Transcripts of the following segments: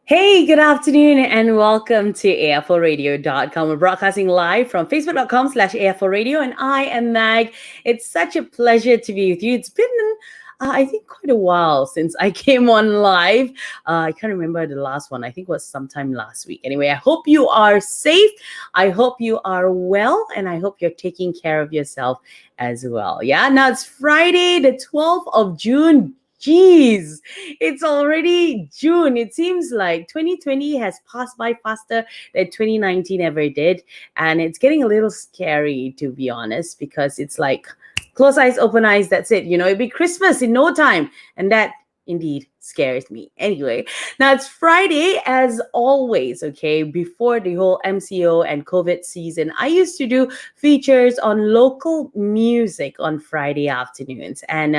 Hey, good afternoon and welcome to AFORadio.com. We're broadcasting live from Facebook.com/AFORadio and I am Mag. It's such a pleasure to be with you. It's been, I think, quite a while since I came on live. I can't remember the last one. I think it was sometime last week. Anyway, I hope you are safe. I hope you are well and I hope you're taking care of yourself as well. Yeah, now it's Friday, the 12th of June. Jeez, it's already June. It seems like 2020 has passed by faster than 2019 ever did. And it's getting a little scary, to be honest, because it's like close eyes, open eyes, that's it. It'll be Christmas in no time. And that indeed scares me. Anyway, now it's Friday as always, okay? Before the whole MCO and COVID season, I used to do features on local music on Friday afternoons. And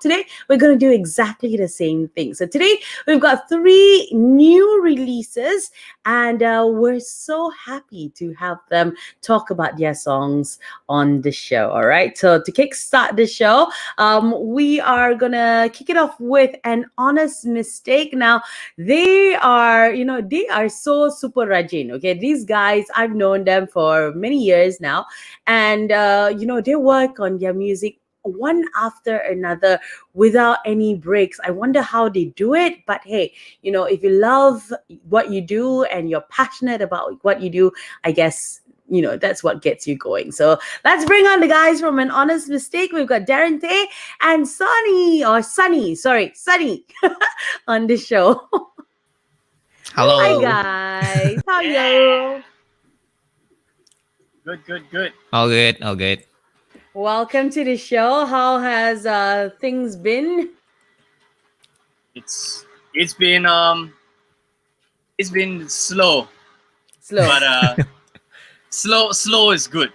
today we're going to do exactly the same thing. So today we've got 3 new releases and we're so happy to have them talk about their songs on the show. All right. So to kickstart the show, we are going to kick it off with an honest mistake. Now, they are so super rajin. Okay. These guys, I've known them for many years now. And, they work on their music one after another without any breaks. I wonder how they do it. But hey, if you love what you do and you're passionate about what you do, I guess that's what gets you going. So let's bring on the guys from An Honest Mistake. We've got Darren Tay and Sunny on the show. Hello. Hi guys, how are Yeah. you? Good. All good. All good. Welcome to the show. How has things been? It's it's been it's been slow, Slow. but slow is good.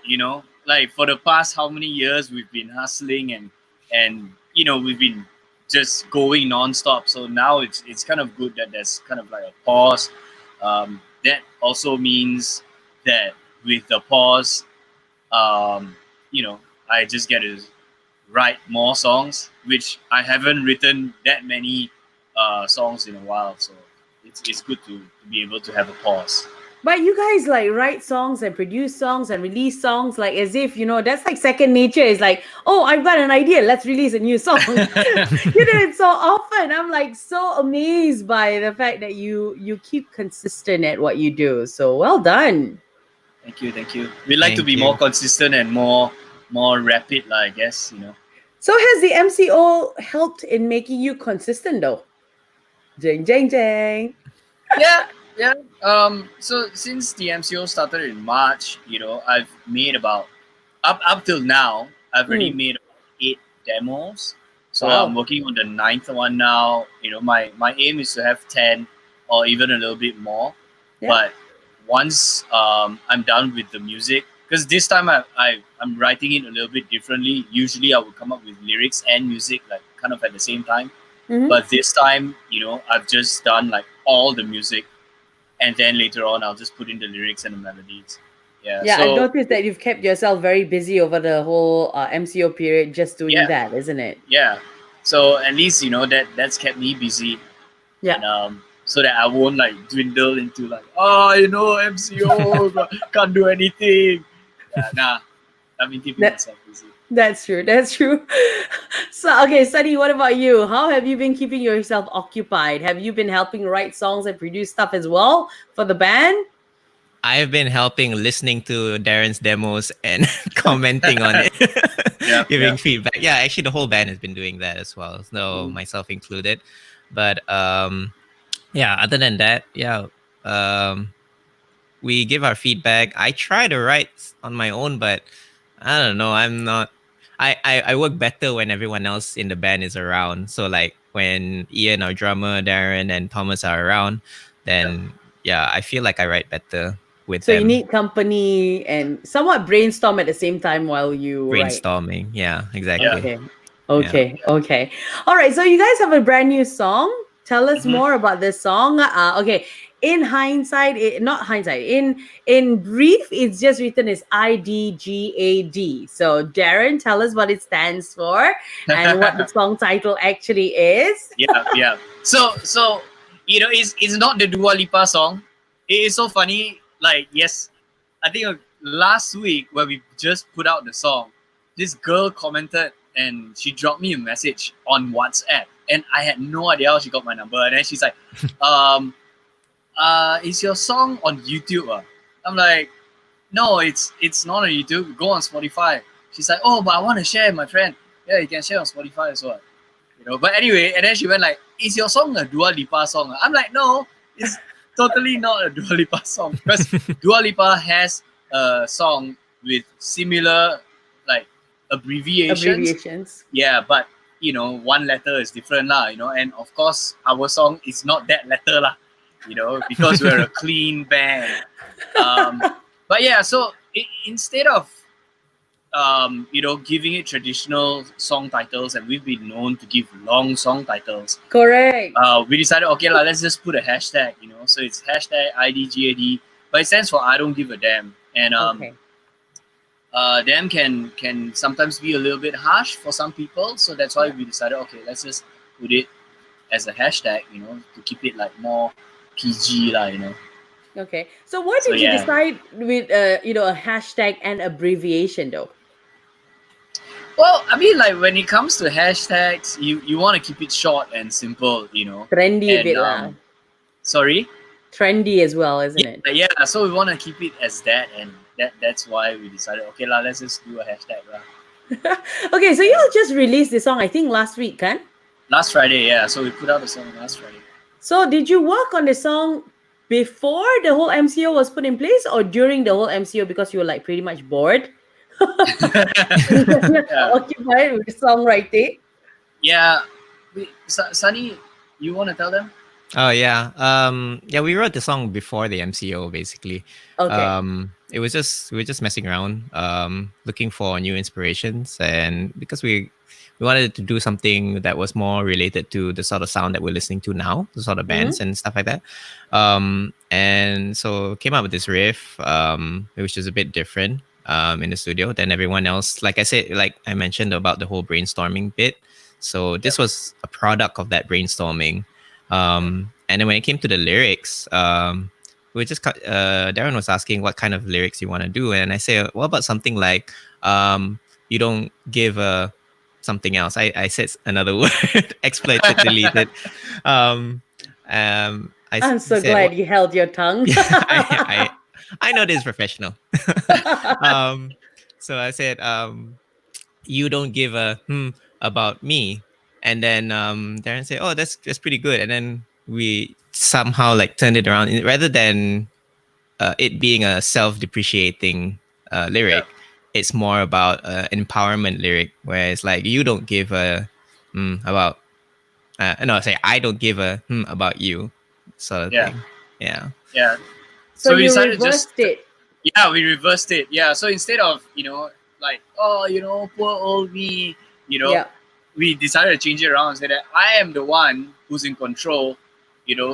Like for the past how many years we've been hustling and we've been just going nonstop. So now it's kind of good that there's kind of like a pause. That also means that with the pause, um, I just get to write more songs, which I haven't written that many songs in a while. So it's good to be able to have a pause. But you guys like write songs and produce songs and release songs like as if, that's like second nature. It's like, oh, I've got an idea. Let's release a new song. You do it so often. I'm like so amazed by the fact that you keep consistent at what you do. So well done. Thank you. We like to Thank be you. more consistent and more rapid, I guess. So has the MCO helped in making you consistent though? Jing, jing, jing. Yeah. So since the MCO started in March, I've made about up till now, I've already made about 8 demos. So Wow. I'm working on the 9th one now. My aim is to have 10 or even a little bit more. Yeah. But once I'm done with the music, because this time I'm writing it a little bit differently. Usually I would come up with lyrics and music like kind of at the same time. Mhm. But this time, I've just done like all the music, and then later on I'll just put in the lyrics and the melodies. Yeah, I've So noticed that you've kept yourself very busy over the whole MCO period just doing Yeah. that, isn't it? yeah, so at least that's kept me busy, Yeah. and so that I won't like dwindle into like MCO can't do anything. Yeah, nah, I've been keeping That- myself busy. That's true. So, okay, Sunny, what about you? How have you been keeping yourself occupied? Have you been helping write songs and produce stuff as well for the band? I've been helping listening to Darren's demos and commenting on it, giving Yeah. feedback. Yeah, actually, the whole band has been doing that as well, so myself included. But other than that, we give our feedback. I try to write on my own, but I don't know. I'm not. I work better when everyone else in the band is around. So like when Ian, our drummer, Darren, and Thomas are around, then I feel like I write better with So them. you need company and somewhat brainstorm at the same time while you write. Brainstorming. Yeah, exactly. Okay. All right. So you guys have a brand new song. Tell us Mhm. more about this song. Okay. In hindsight, not hindsight. In brief, it's just written as IDGAD. So Darren, tell us what it stands for and what the song title actually is. Yeah. So it's not the Dua Lipa song. It is so funny. Like, yes, I think last week when we just put out the song, this girl commented and she dropped me a message on WhatsApp, and I had no idea how she got my number. And then she's like, um, is your song on YouTube? I'm like, no, it's not on YouTube. Go on Spotify. She's like, oh, but I want to share with my friend. Yeah, you can share on Spotify as well. But anyway, and then she went like, is your song a Dua Lipa song? I'm like, no, it's totally not a Dua Lipa song, because Dua Lipa has a song with similar like abbreviations. Yeah, but one letter is different lah, and of course our song is not that letter lah, because we're a clean band. But yeah, so instead of giving it traditional song titles, and we've been known to give long song titles. Correct. We decided, okay, let's just put a hashtag, so it's hashtag IDGAD, but it stands for I don't give a damn. And damn can sometimes be a little bit harsh for some people, so that's why we decided, okay, let's just put it as a hashtag, to keep it like more PG lah, Okay. So why did you decide with a hashtag and abbreviation though? Well, I mean, like when it comes to hashtags, you want to keep it short and simple, Trendy a bit lah. Sorry? Trendy as well, isn't it? Yeah, so we want to keep it as that, and that's why we decided, okay lah, let's just do a hashtag lah. Okay, so you just released the song, I think last week, kan? Last Friday, yeah. So we put out the song last Friday. So did you work on the song before the whole MCO was put in place, or during the whole MCO, because you were like pretty much bored? Occupied with songwriting. Yeah. Sunny, you want to tell them? Oh yeah. Yeah, we wrote the song before the MCO basically. Okay. We were just messing around, looking for new inspirations, and because we wanted to do something that was more related to the sort of sound that we're listening to now, the sort of bands and stuff like that. And so came up with this riff, which is a bit different in the studio than everyone else. Like I said, like I mentioned about the whole brainstorming bit. So this was a product of that brainstorming. And then when it came to the lyrics, we just Darren was asking what kind of lyrics you want to do, and I say, what about something like you don't give a something else. I said another word, exploited, deleted. I'm so glad you held your tongue. I know this is professional. So I said, you don't give a about me. And then Darren said, oh, that's pretty good. And then we somehow like turned it around. Rather than it being a self-depreciating lyric, it's more about empowerment lyric, where it's like, you don't give a about I don't give a about you sort of thing. Yeah. So we reversed it. Yeah, we reversed it. Yeah, so instead of like, oh, poor old me, we decided to change it around and say that I am the one who's in control,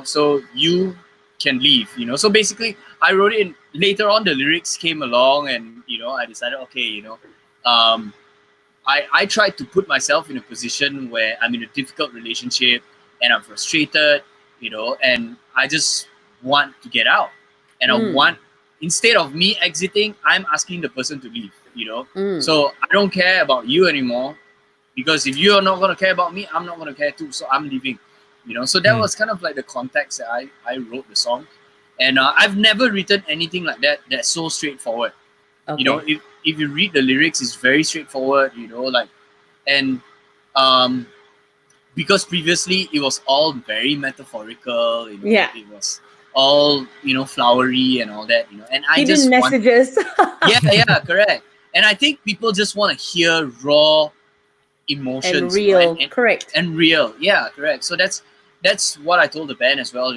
so you can leave, So basically, I wrote it in, later on the lyrics came along, and I decided, okay, I tried to put myself in a position where I'm in a difficult relationship and I'm frustrated, and I just want to get out. And I want, instead of me exiting, I'm asking the person to leave, So I don't care about you anymore, because if you're not going to care about me, I'm not going to care too. So I'm leaving, So that was kind of like the context that I wrote the song. And I've never written anything like that that's so straightforward. Okay. If you read the lyrics, it's very straightforward, and because previously it was all very metaphorical, it was all flowery and all that, and I hidden just messages. yeah, correct. And I think people just want to hear raw emotions and real, right? Correct. And real, yeah, correct. So that's what I told the band as well.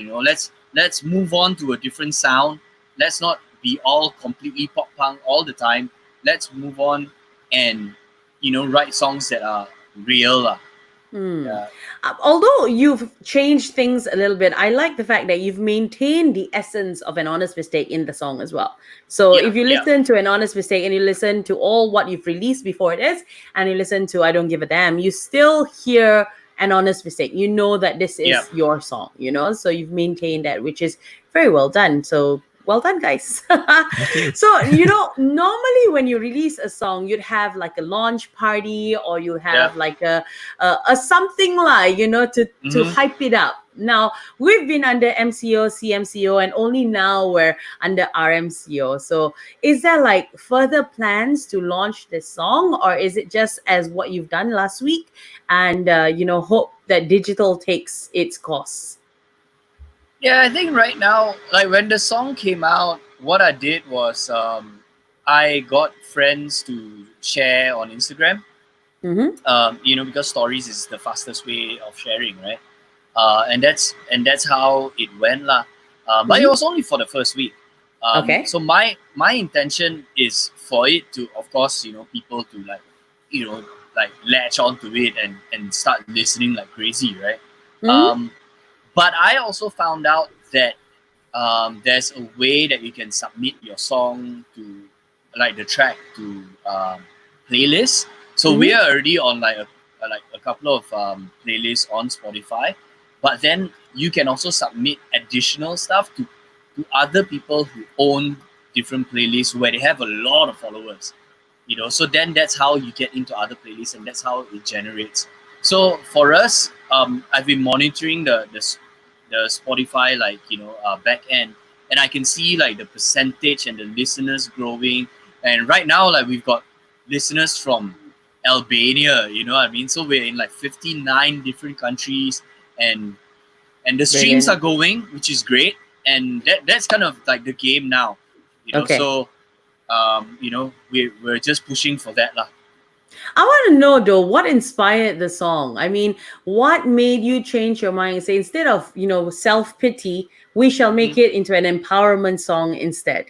Let's move on to a different sound. Let's not be all completely pop punk all the time. Let's move on and write songs that are real. Yeah. Although you've changed things a little bit, I like the fact that you've maintained the essence of An Honest Mistake in the song as well. So if you listen to An Honest Mistake and you listen to all what you've released before it is, and you listen to I Don't Give a Damn, you still hear an honest mistake. You know that this is Yeah. your song, so you've maintained that, which is very well done. So well done, guys. Thank you. So, normally when you release a song, you'd have like a launch party, or you have like a something like, to hype it up. Now, we've been under MCO, CMCO, and only now we're under RMCO. So, is there like further plans to launch this song, or is it just as what you've done last week and, hope that digital takes its course? Yeah, I think right now, like when the song came out, what I did was I got friends to share on Instagram. Because stories is the fastest way of sharing, right? And that's how it went lah. But it was only for the first week. Okay. So my intention is for it to, of course, people to like latch onto it and start listening like crazy, right? But I also found out that there's a way that you can submit your song to, like the track to playlists. So we are already on like a couple of playlists on Spotify, but then you can also submit additional stuff to other people who own different playlists where they have a lot of followers. So then that's how you get into other playlists, and that's how it generates. So for us, I've been monitoring the Spotify back end, and I can see like the percentage and the listeners growing. And right now, like we've got listeners from Albania, you know what I mean? So we're in like 59 different countries, and the streams are going, which is great. And that's kind of like the game now, Okay. So we're just pushing for that lah. I want to know though, what inspired the song? I mean, what made you change your mind and say, instead of, self-pity, we shall make it into an empowerment song instead?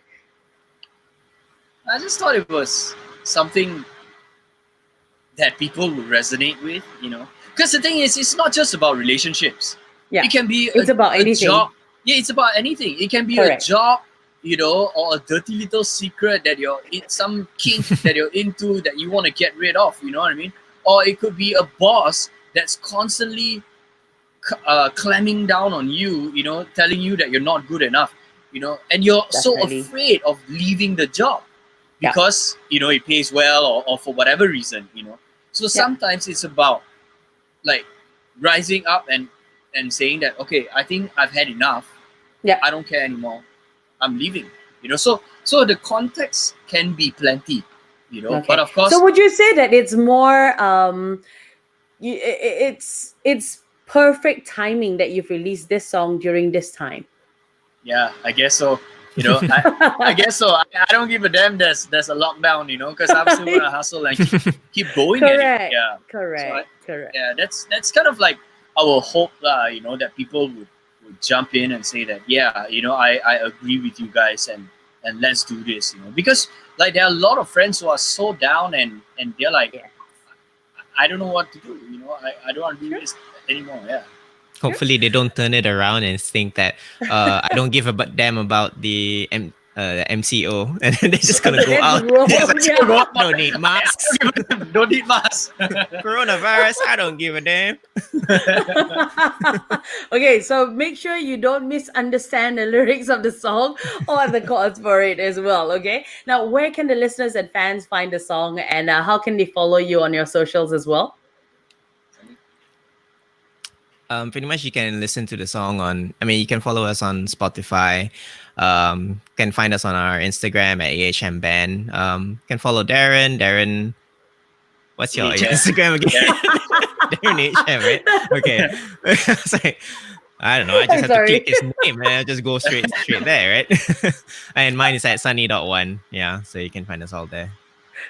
I just thought it was something that people would resonate with, Because the thing is, it's not just about relationships. Yeah. It can be It's about a anything. job. Yeah, it's about anything. It can be Correct. a job, or a dirty little secret that you're in, some kink that you're into that you want to get rid of, you know what I mean? Or it could be a boss that's constantly clamming down on you, telling you that you're not good enough, and you're so Definitely. afraid of leaving the job because, it pays well or for whatever reason, So sometimes it's about like rising up and saying that, okay, I think I've had enough. Yeah. I don't care anymore. I'm leaving. So the context can be plenty, Okay. but of course. So would you say that it's more it's perfect timing that you've released this song during this time? Yeah, I guess so. I guess so. I don't give a damn. There's a lockdown, because I'm still gonna hustle and keep going. At it. Correct. Yeah. Correct. So Correct. Yeah, that's kind of like our hope, that people would jump in and say that, I agree with you guys and let's do this, because like there are a lot of friends who are so down and they're like, I don't know what to do, I don't want to do this anymore. Yeah. Hopefully they don't turn it around and think that I don't give a damn about the MCO, and then they're just gonna go out. Don't need masks. Don't need masks. Coronavirus, I don't give a damn. Okay, so make sure you don't misunderstand the lyrics of the song or the chords for it as well. Okay, now where can the listeners and fans find the song, and how can they follow you on your socials as well? Pretty much you can listen to the song you can follow us on Spotify. Can find us on our Instagram at AHM Band. Can follow Darren. What's your Instagram again? Darren HM, right? Okay. Sorry. I don't know. I just have to click his name and I just go straight there, right? And mine is at sunny.one. Yeah, so you can find us all there.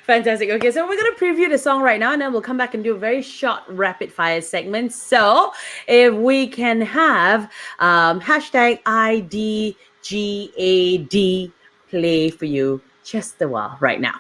Fantastic. Okay, so we're going to preview the song right now, and then we'll come back and do a very short rapid fire segment. So if we can have hashtag IDGAD play for you just a while right now.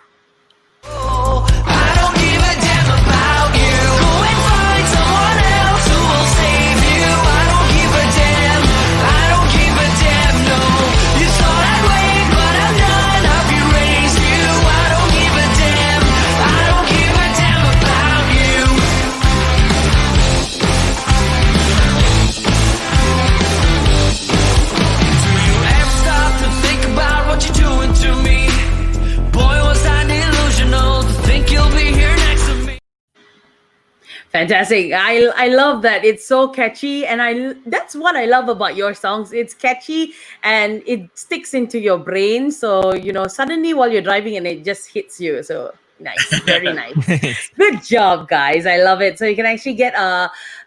Fantastic. I love that. It's so catchy, and that's what I love about your songs. It's catchy and it sticks into your brain. So, suddenly while you're driving and it just hits you. So nice. Very nice. Good job, guys. I love it. So you can actually get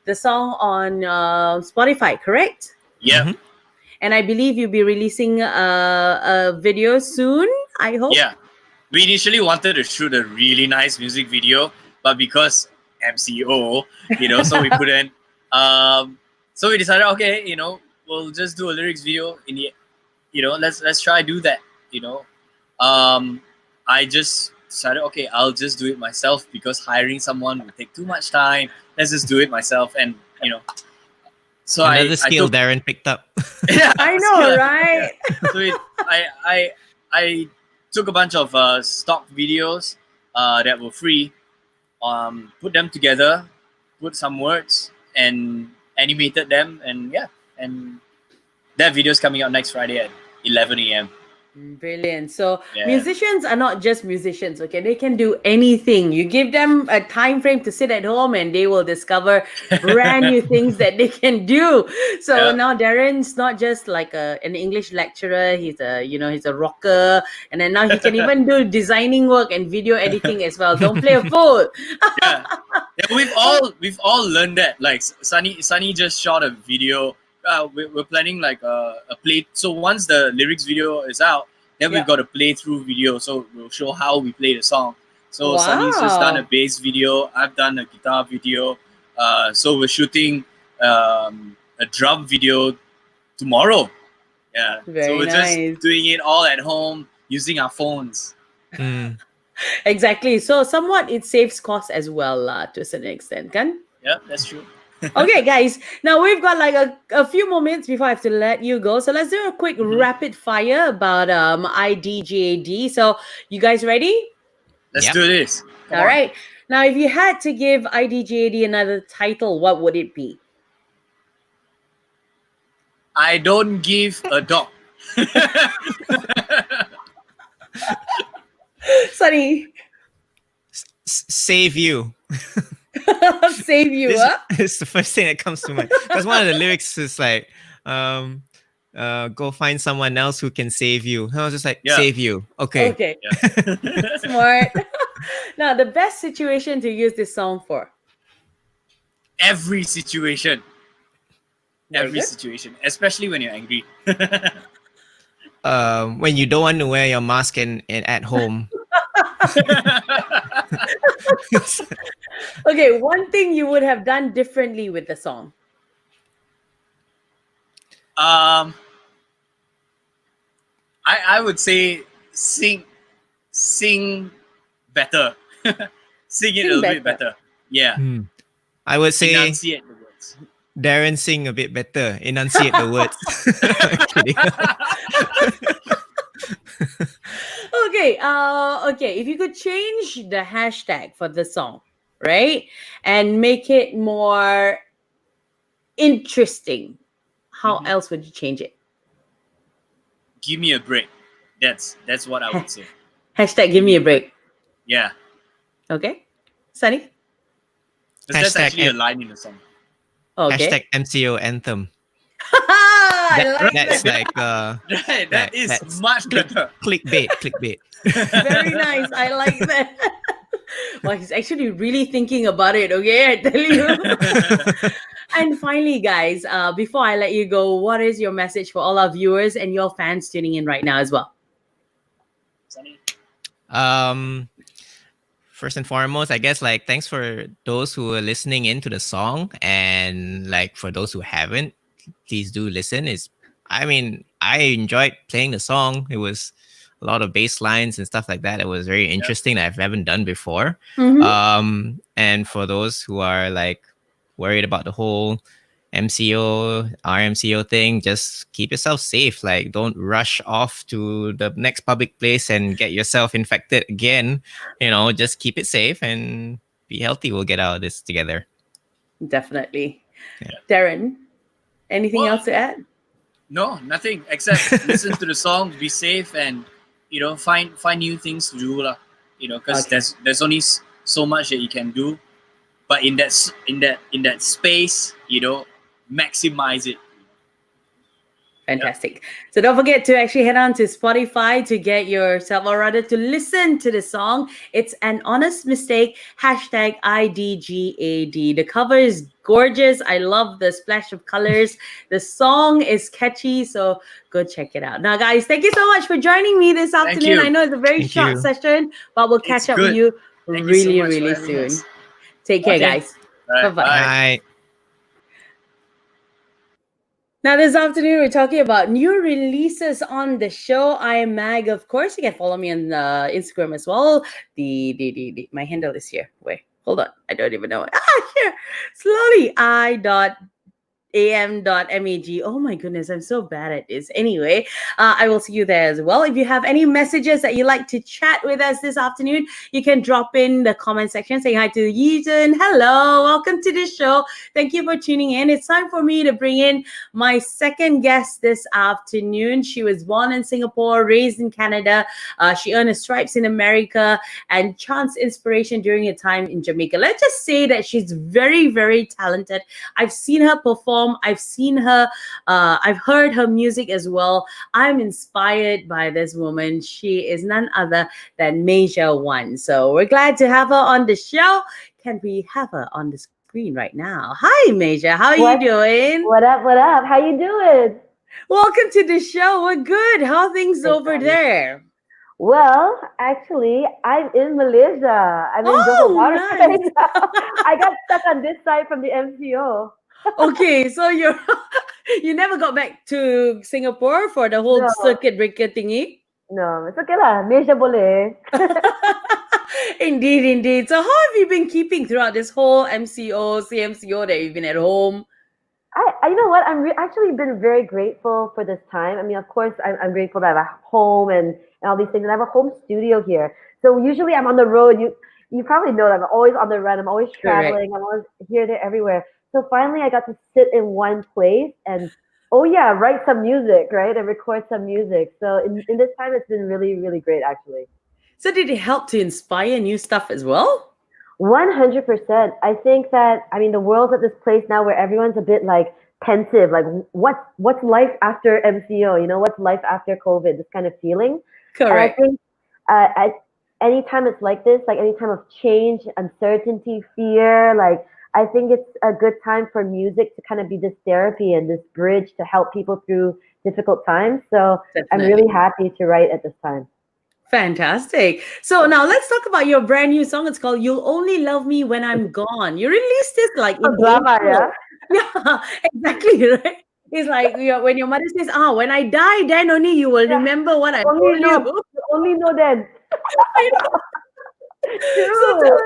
the song on Spotify, correct? Yeah. Mhm. And I believe you'll be releasing a video soon, I hope. Yeah. We initially wanted to shoot a really nice music video, but because MCO, so we couldn't. So we decided, okay, we'll just do a lyrics video in the, let's try do that. I just decided, okay, I'll just do it myself because hiring someone would take too much time. Let's just do it myself, and so Another I skill took, Darren picked up. yeah, I know, skill. right? Yeah. So I took a bunch of stock videos that were free, put them together, put some words, and animated them, and and that video is coming out next Friday at 11 a.m. Brilliant. So Yeah. musicians are not just musicians, okay? They can do anything. You give them a time frame to sit at home and they will discover brand new things that they can do. So Yeah. now Darren's not just like an English lecturer, he's a rocker, and then now he can even do designing work and video editing as well. Don't play a fool. Yeah, we've all learned that. Like Sunny just shot a video. We're planning like a play. So once the lyrics video is out, then Yeah. we've got a playthrough video. So we'll show how we play the song. So Sunny's just done a Wow. bass video. I've done a guitar video. So we're shooting a drum video tomorrow. Yeah. So Very we're nice. just doing it all at home using our phones. Mm. Exactly. So somewhat it saves cost as well, to a certain extent, kan? Yeah, that's true. Okay, guys. Now we've got like a few more minutes before I have to let you go. So let's do a quick rapid fire about IDGAD. So you guys ready? Let's Yep. do this. Come All on. right. Now, if you had to give IDGAD another title, what would it be? I don't give a dog. Sunny, Save you. save you, This huh? is the first thing that comes to mind. Because one of the lyrics is like, go find someone else who can save you. And I was just like, Yeah. save you. Okay. Okay, Yeah. smart. Now, the best situation to use this song for? Every situation. Very Every good. situation. Especially when you're angry. When you don't want to wear your mask and at home. Okay, one thing you would have done differently with the song. I would say sing better. Sing it Sing a little bit better. better. Yeah. Hmm. I would say Enunciate the words. Darren sing a bit better. Enunciate the words. Kidding. Okay, okay. If you could change the hashtag for the song, right, and make it more interesting, how Mhm. else would you change it? Give me a break. That's what I would say. Hashtag give me a break. Yeah. Okay, Sunny. Because that's Hashtag actually a M- line in the song. Okay. Hashtag MCO anthem. I like That's that. like Right. That is that's much better. clickbait. Clickbait. Very nice. I like that. Well, he's actually really thinking about it. Okay, I tell you. And finally, guys, before I let you go, what is your message for all our viewers and your fans tuning in right now as well? Sunny? First and foremost, I guess like thanks for those who are listening into the song, and like for those who haven't, please do listen. I enjoyed playing the song. It was a lot of bass lines and stuff like that. It was very interesting that I haven't done before. Mhm. And for those who are like worried about the whole MCO, RMCO thing, just keep yourself safe. Like, don't rush off to the next public place and get yourself infected again. Just keep it safe and be healthy. We'll get out of this together. Definitely. Yeah. Darren, anything Well, else to add? No, nothing except listen to the song, be safe, and find new things to do, lah. Because Okay. there's only so much that you can do. but in that space, maximize it. Fantastic. So don't forget to actually head on to Spotify to get yourself, or rather to listen to the song. It's An Honest Mistake, hashtag IDGAD. The cover is gorgeous. I love the splash of colors. The song is catchy. So go check it out. Now, guys, thank you so much for joining me this Thank afternoon. you. I know it's a very Thank short you. session, but we'll It's catch up with good. you Thank you so really, much for really having soon. us. Take care, Okay. guys. All right, Bye-bye. Bye. Now, this afternoon, we're talking about new releases on the show. I am Mag, of course. You can follow me on Instagram as well. My handle is here. Wait, hold on. I don't even know it. Here. Slowly. am.mag. Oh my goodness, I'm so bad at this. Anyway, I will see you there as well. If you have any messages that you'd like to chat with us this afternoon, you can drop in the comment section saying hi to Yeejun. Hello, welcome to the show. Thank you for tuning in. It's time for me to bring in my second guest this afternoon. She was born in Singapore, raised in Canada. She earned her stripes in America and chance inspiration during her time in Jamaica. Let's just say that she's very, very talented. I've seen her perform. I've seen her. I've heard her music as well. I'm inspired by this woman. She is none other than MASIA ONE. So we're glad to have her on the show. Can we have her on the screen right now? Hi, MASIA. How are you doing? What up? What up? How you doing? Welcome to the show. We're good. How are things Thanks, over Abby. there? Well, actually, I'm in Malaysia. I'm in Johor Oh, Bahru nice. right now. I got stuck on this side from the MCO. Okay, so you never got back to Singapore for the whole No, circuit breaker thingy? no, it's okay lah. Malaysia boleh. Indeed, indeed. So how have you been keeping throughout this whole MCO, CMCO that you've been at home? You know what? Actually been very grateful for this time. I mean, of course, I'm grateful that I have a home and all these things, and I have a home studio here. So usually I'm on the road. You probably know that I'm always on the run. I'm always Correct. traveling. I'm always here, there, everywhere. So finally, I got to sit in one place and write some music, right, and record some music. So in this time, it's been really, really great, actually. So did it help to inspire new stuff as well? 100%. I think that the world's at this place now where everyone's a bit like pensive, like what's life after MCO? What's life after COVID? This kind of feeling. And I Correct. think at any time it's like this, like any time of change, uncertainty, fear, like I think it's a good time for music to kind of be this therapy and this bridge to help people through difficult times. So I'm Definitely. really happy to write at this time. Fantastic. So now let's talk about your brand new song. It's called You'll Only Love Me When I'm Gone. You released this like So in drama, April. yeah. Yeah, exactly, right? It's like when your mother says, when I die, then only you will Yeah. remember what I Only told you. know, only know then. You know? So True.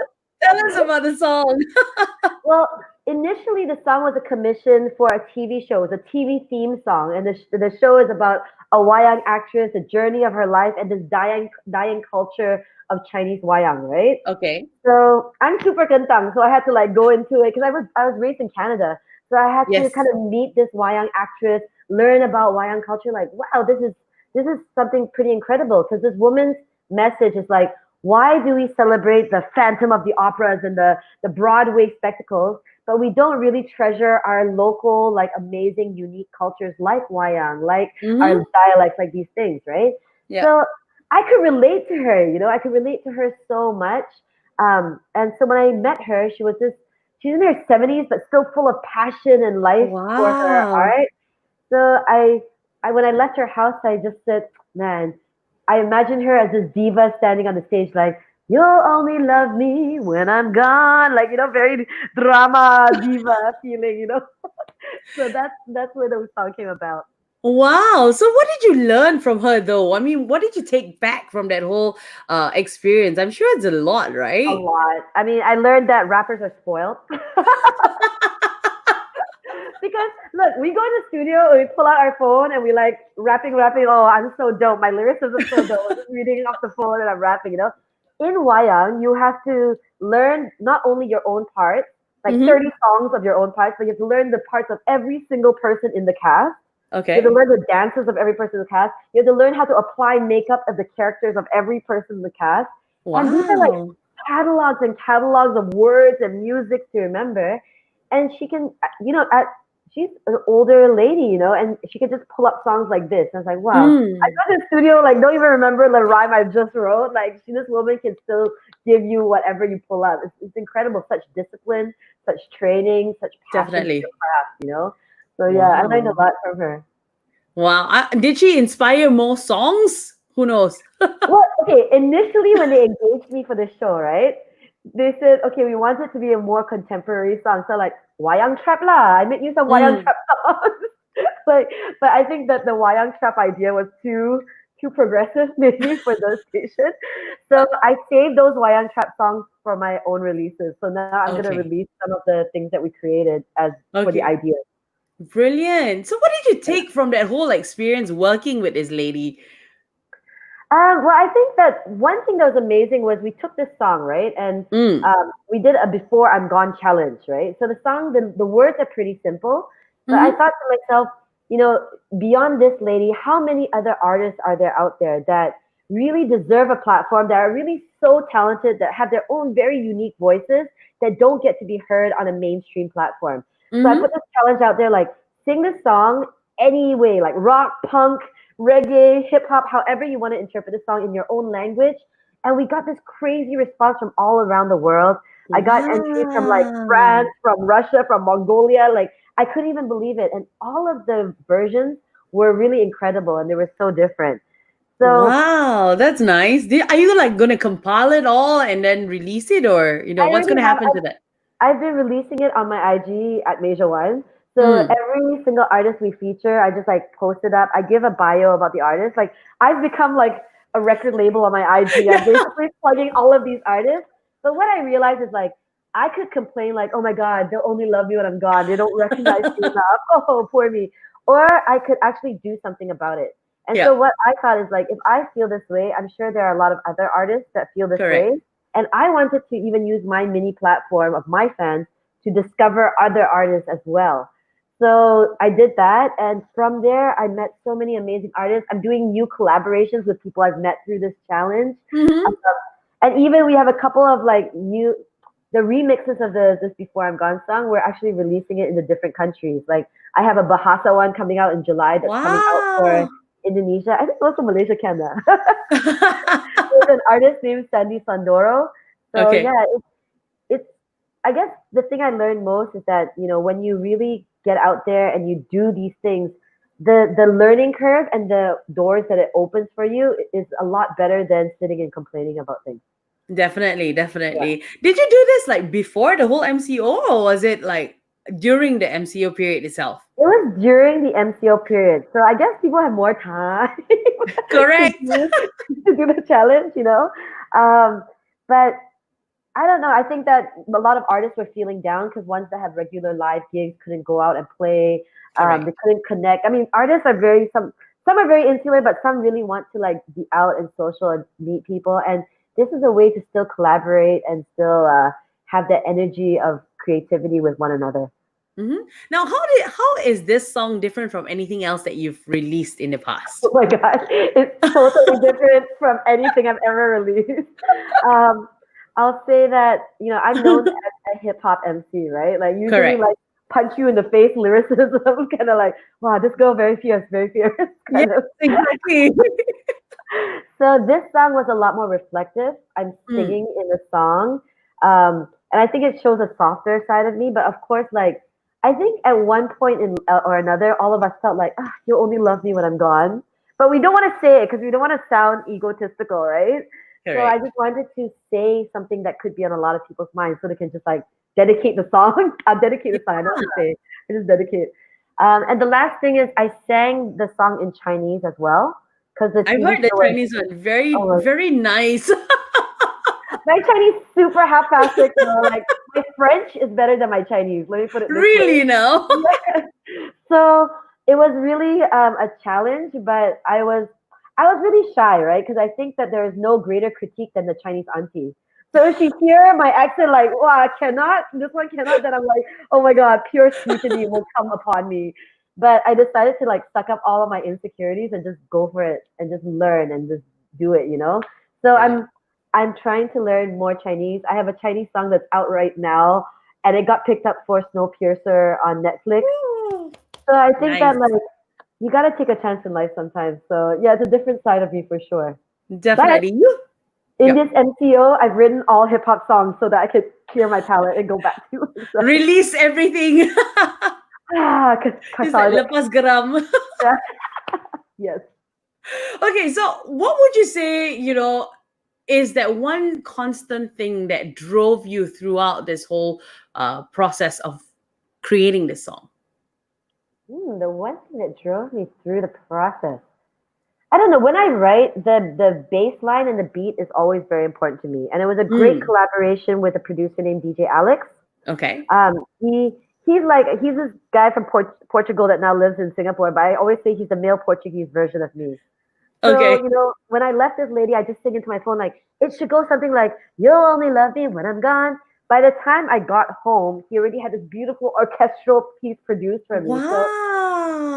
tell us about the song. Well, initially the song was a commission for a TV show. It's a TV theme song, and the show is about a wayang actress, the journey of her life, and this dying culture of Chinese wayang, right? Okay. So I'm super kentang, so I had to like go into it because I was raised in Canada, so I had to Yes. kind of meet this wayang actress, learn about wayang culture. Like, wow, this is something pretty incredible because this woman's message is like, why do we celebrate the Phantom of the Operas and the Broadway spectacles, but we don't really treasure our local, like amazing, unique cultures like wayang, like our Mm-hmm. dialects, like these things, right? Yeah. So I could relate to her, I could relate to her so much. And so when I met her, she's in her 70s, but still full of passion and life for her Wow. art. So when I left her house, I just said, man, I imagine her as this diva standing on the stage, like, you'll only love me when I'm gone. Like, very drama diva feeling. So that's where the song came about. Wow. So what did you learn from her though? I mean, what did you take back from that whole experience? I'm sure it's a lot, A right? lot. I mean, I learned that rappers are spoiled. Because look, we go in the studio and we pull out our phone and we like rapping. Oh, I'm so dope. My lyricism is so dope. I'm just reading off the phone and I'm rapping. In wayang, you have to learn not only your own parts, like Mm-hmm. 30 songs of your own parts, but you have to learn the parts of every single person in the cast. You have Okay. to learn the dances of every person in the cast. You have to learn how to apply makeup of the characters of every person in the cast. And these are like Wow. catalogs and catalogs of words and music to remember. And she can, she's an older lady, and she can just pull up songs like this. And I was like, wow. I Mm, go to the studio, like, don't even remember the rhyme I just wrote. Like, this woman can still give you whatever you pull up. It's incredible. Such discipline, such training, such passion for your definitely. craft. So, yeah, I learned a Wow. lot from her. Wow. Did she inspire more songs? Who knows? Well, okay, initially when they engaged me for this show, right? They said, okay, we want it to be a more contemporary song. So like wayang trap lah. I made use of wayang Mm, trap songs. like, but I think that the wayang trap idea was too progressive maybe for those stations. So I saved those wayang trap songs for my own releases. So now I'm gonna okay. release some of the things that we created as for the Okay. idea. Brilliant. So what did you take from that whole experience working with this lady? Well, I think that one thing that was amazing was we took this song, right? And Mm, we did a Before I'm Gone challenge, right? So the song, the words are pretty simple, but I mm-hmm. thought to myself, beyond this lady, how many other artists are there out there that really deserve a platform, that are really so talented, that have their own very unique voices that don't get to be heard on a mainstream platform? So I put Mm-hmm. this challenge out there, like, sing this song any way, like rock, punk, reggae, hip hop, however you want to interpret the song in your own language. And we got this crazy response from all around the world. I got entries from like France, Wow. from Russia, from Mongolia. Like I couldn't even believe it. And all of the versions were really incredible and they were so different. So Wow, that's nice. Are you like gonna compile it all and then release it, or I what's already gonna have happen to that? I've been releasing it on my IG at MASIA ONE. So Mm. every single artist we feature, I just like post it up. I give a bio about the artist. Like I've become like a record label on my IG. I'm Yeah. basically plugging all of these artists. But what I realized is like I could complain like, oh my God, they'll only love me when I'm gone. They don't recognize me enough. Oh, poor me. Or I could actually do something about it. And Yeah. so what I thought is like if I feel this way, I'm sure there are a lot of other artists that feel this way. Correct. And I wanted to even use my mini platform of my fans to discover other artists as well. So I did that. And from there, I met so many amazing artists. I'm doing new collaborations with people I've met through this challenge. Mm-hmm. And even we have a couple of like the remixes of the This Before I'm Gone song. We're actually releasing it in the different countries. Like I have a Bahasa one coming out in July that's coming out for Wow. Indonesia. I think also Malaysia can. There's an artist named Sandy Sandoro. So Okay. yeah, it's I guess the thing I learned most is that, when you really get out there and you do these things, the learning curve and the doors that it opens for you is a lot better than sitting and complaining about things. Definitely, Yeah. definitely. Did you do this like before the whole MCO, or was it like during the MCO period itself? It was during the MCO period. So I guess people have more time to Correct. do the challenge. Um, but I don't know. I think that a lot of artists were feeling down because ones that have regular live gigs couldn't go out and play. They Correct. couldn't connect. I mean, artists are some are very insular, but some really want to like be out and social and meet people. And this is a way to still collaborate and still have that energy of creativity with one another. Hmm. Now, how is this song different from anything else that you've released in the Oh past? my god, it's totally different from anything I've ever released. Um, I'll say that I'm known as a hip hop MC, right? Like usually Correct. like punch you in the face lyricism, kind of like wow, this girl very fierce, Yes, kind of. exactly. So this song was a lot more reflective. I'm Mm. singing in the song, and I think it shows a softer side of me. But of course, like I think at one point in or another, all of us felt like, ah, you'll only love me when I'm gone. But we don't want to say it because we don't want to sound egotistical, right? So I Correct. just wanted to say something that could be on a lot of people's minds, so they can just like dedicate the song. I'll dedicate the song. I don't want to say. I just dedicate. And the last thing is I sang the song in Chinese as well because the I've TV heard the show was Chinese one. Very, oh very nice. my Chinese super half-assed, like my French is better than my Chinese. Let me put it this way. Really now. So it was really a challenge, but I was really shy, right? Because I think that there is no greater critique than the Chinese auntie. So if she hear my accent like, wow, I cannot, this one cannot, then I'm like, oh my God, pure scrutiny will come upon me. But I decided to like suck up all of my insecurities and just go for it and just learn and just do it. So Brilliant. I'm trying to learn more Chinese. I have a Chinese song that's out right now, and it got picked up for Snowpiercer on Netflix. Ooh, So I think nice. that like you gotta take a chance in life sometimes. So yeah, it's a different side of me for sure. But Definitely. You. in Yep. this MCO, I've written all hip hop songs so that I could clear my palette and go back to it. So, Release everything. It's like consolidate. lepas geram. Yes. Okay, so what would you say, is that one constant thing that drove you throughout this whole process of creating this song? The one thing that drove me through the process. I don't know. When I write, the bass line and the beat is always very important to me. And it was a great Mm, collaboration with a producer named DJ Alex. okay. He's this guy from Portugal that now lives in Singapore, but I always say he's the male Portuguese version of me. So, Okay. when I left this lady, I just sing into my phone like, it should go something like, you'll only love me when I'm gone. By the time I got home, he already had this beautiful orchestral piece produced for me. So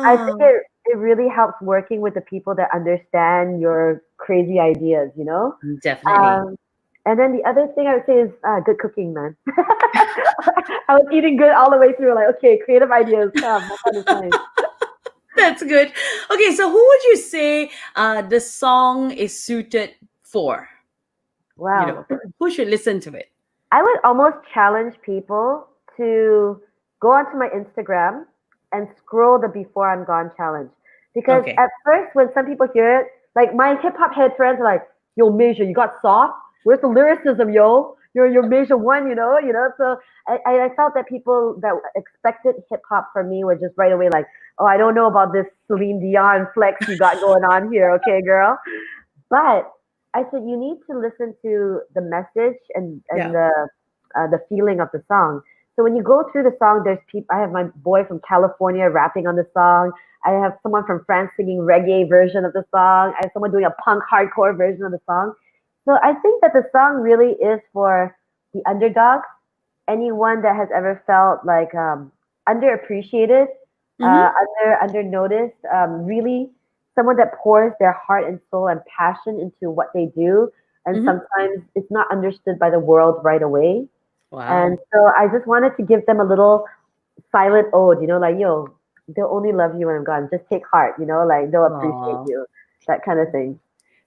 I think Wow. it really helps working with the people that understand your crazy ideas, Definitely. Um, and then the other thing I would say is good cooking, man. I was eating good all the way through, like, okay, creative ideas, come, what kind of time? That's good. Okay, so who would you say the song is suited for? Wow. Who should listen to it? I would almost challenge people to go onto my Instagram and scroll the Before I'm Gone challenge. Because Okay. at first, when some people hear it, like my hip hop head friends are like, yo, Major, you got soft? Where's the lyricism, yo? You're Major One, So I felt that people that expected hip hop from me were just right away like, oh, I don't know about this Celine Dion flex you got going on here, okay, girl? But I said you need to listen to the message and Yeah. the feeling of the song. So when you go through the song, there's people. I have my boy from California rapping on the song. I have someone from France singing reggae version of the song. I have someone doing a punk hardcore version of the song. So I think that the song really is for the underdogs, anyone that has ever felt like underappreciated, Mm-hmm. under noticed, really someone that pours their heart and soul and passion into what they do, and Mm-hmm. sometimes it's not understood by the world right away. And Wow. so I just wanted to give them a little silent ode, like, yo, they'll only love you when I'm gone. Just take heart, like they'll appreciate Aw. you, that kind of thing.